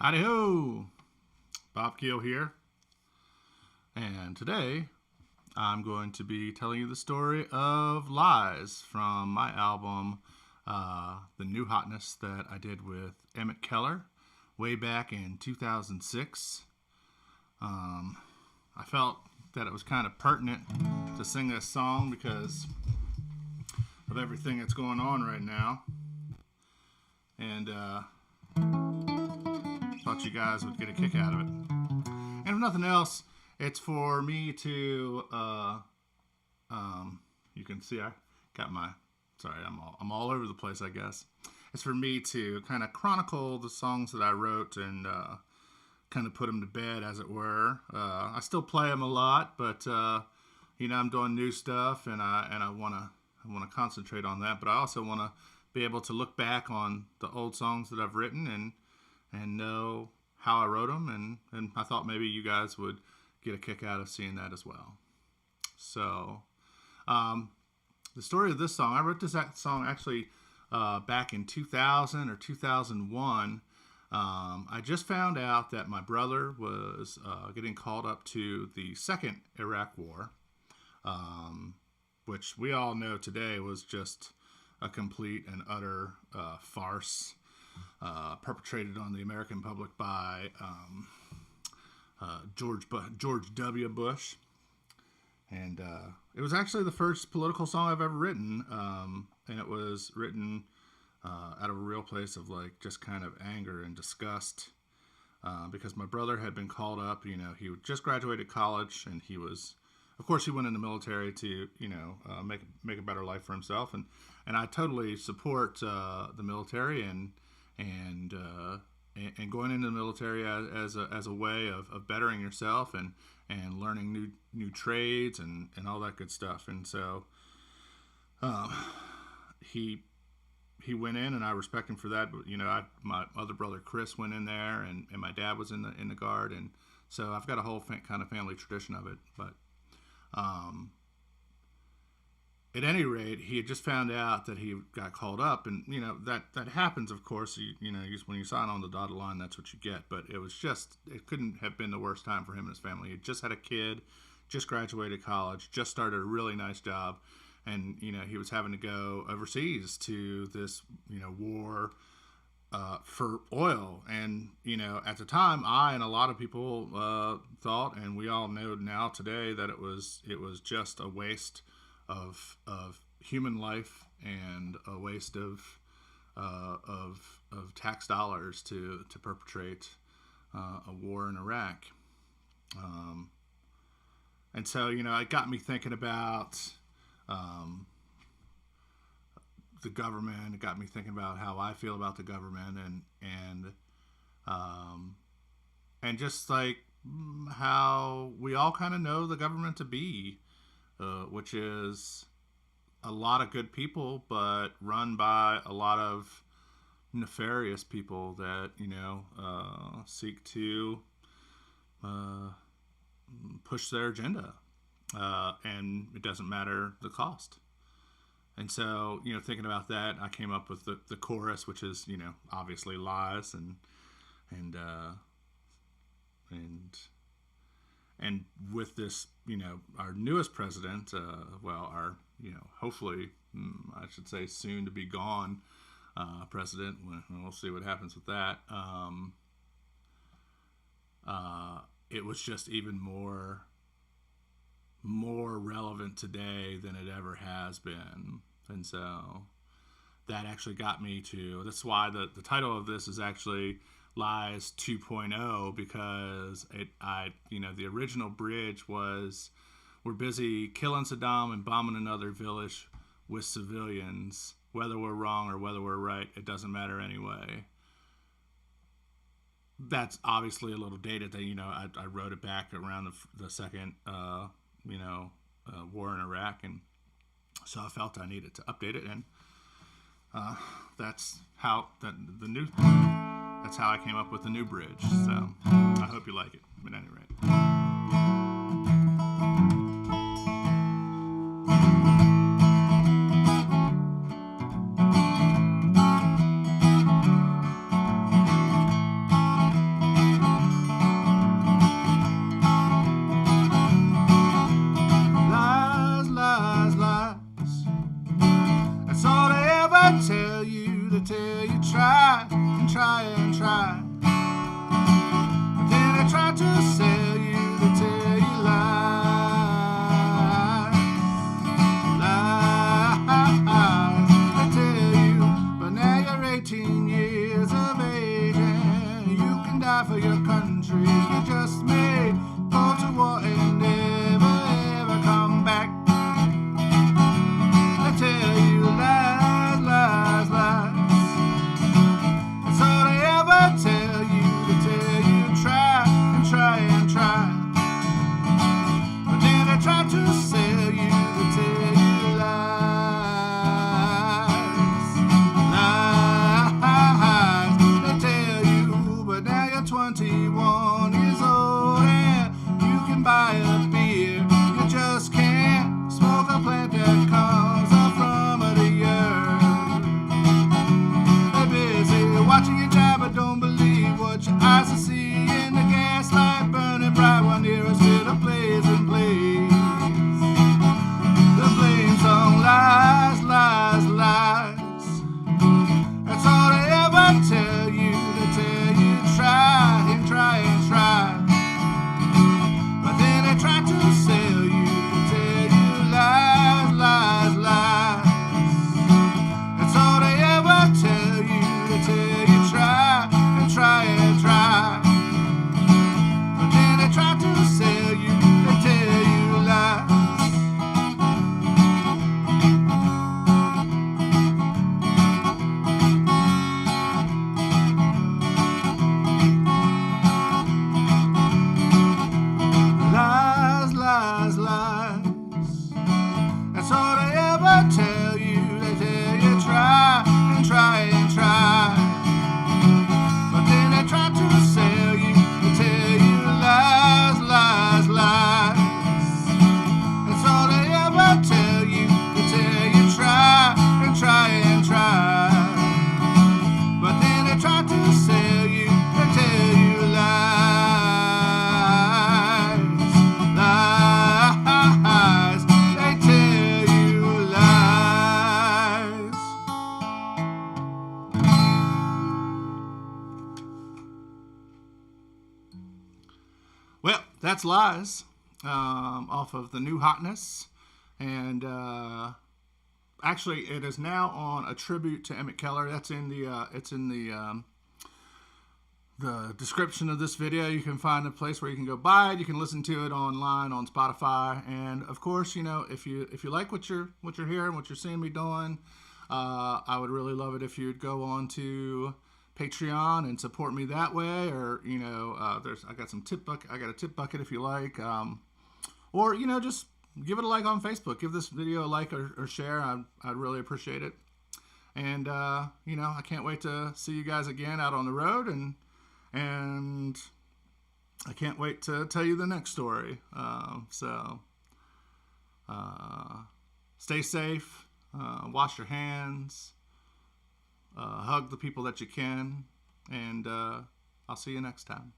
Howdy ho! Bob Keel here. And today I'm going to be telling you the story of Lies from my album, The New Hotness, that I did with Emmitt Kellar way back in 2006. I felt that it was kind of pertinent to sing this song because of everything that's going on right now. And thought you guys would get a kick out of it. And if nothing else, it's for me to you can see I got my I'm all over the place, I guess. It's for me to kind of chronicle the songs that I wrote and kind of put them to bed, as it were. I still play them a lot, but I'm doing new stuff, and I want to concentrate on that. But I also want to be able to look back on the old songs that I've written and know how I wrote them, and I thought maybe you guys would get a kick out of seeing that as well. So, the story of this song, I wrote this song actually back in 2000 or 2001. I just found out that my brother was getting called up to the second Iraq War, which we all know today was just a complete and utter farce perpetrated on the American public by George W. Bush. And it was actually the first political song I've ever written, and it was written out of a real place of just kind of anger and disgust, because my brother had been called up. He just graduated college, and he went in the military to make a better life for himself, and I totally support the military and going into the military as a way of bettering yourself and learning new trades and all that good stuff. And so he went in, and I respect him for that. But my other brother Chris went in there, and my dad was in the Guard, and so I've got a whole kind of family tradition of it. But at any rate, he had just found out that he got called up, and that happens, of course. When you sign on the dotted line, that's what you get. But it couldn't have been the worst time for him and his family. He just had a kid, just graduated college, just started a really nice job, and he was having to go overseas to this war for oil. And at the time, I and a lot of people thought, and we all know now today, that it was just a waste of human life and a waste of tax dollars to perpetrate a war in Iraq. And so it got me thinking about the government. It got me thinking about how I feel about the government, and just how we all kind of know the government to be. Which is a lot of good people, but run by a lot of nefarious people that seek to push their agenda, and it doesn't matter the cost. And so thinking about that, I came up with the chorus, which is obviously lies and with this, our newest president, hopefully, I should say soon to be gone president, we'll see what happens with that. It was just even more relevant today than it ever has been. And so that actually got me to, that's why the title of this is actually Lies 2.0, because the original bridge was, we're busy killing Saddam and bombing another village with civilians. Whether we're wrong or whether we're right, it doesn't matter anyway. That's obviously a little dated. That I wrote it back around the second war in Iraq, and so I felt I needed to update it, and that's how that's how I came up with the new bridge. So I hope you like it, at any rate. 21 years old and you can buy a beer. You just can't smoke a plant that comes up from the earth. They're busy watching you die, but don't believe what your eyes are seeing. The gaslight burning bright while nearest to the blazing blaze. The flames on lies, lies, lies. That's all they ever tell you. They tell you try and try and try, but then they try to sell you. They tell you lies, lies, lies. That's all they ever tell you. They tell you try and try and try, but then they try to sell you. They tell you lies. Lies, lies, lies. That's all they ever tell you. They tell you try and try and try, but then they try to sell you. They tell you lies, lies, lies. That's all they ever tell you. They tell you try and try and try, but then they try to sell you. They tell you lies. Lies, they tell you lies. Well, that's Lies, off of the new Hotness, and actually it is now on a tribute to Emmitt Kellar. That's in the description of this video. You can find a place where you can go buy it. You can listen to it online on Spotify, and of course, you know, if you like what you're hearing, what you're seeing me doing, I would really love it if you'd go on to Patreon and support me that way. Or I got a tip bucket if you like, or just give it a like on Facebook. Give this video a like or share. I'd really appreciate it. And I can't wait to see you guys again out on the road, and I can't wait to tell you the next story. So stay safe, wash your hands, hug the people that you can, and I'll see you next time.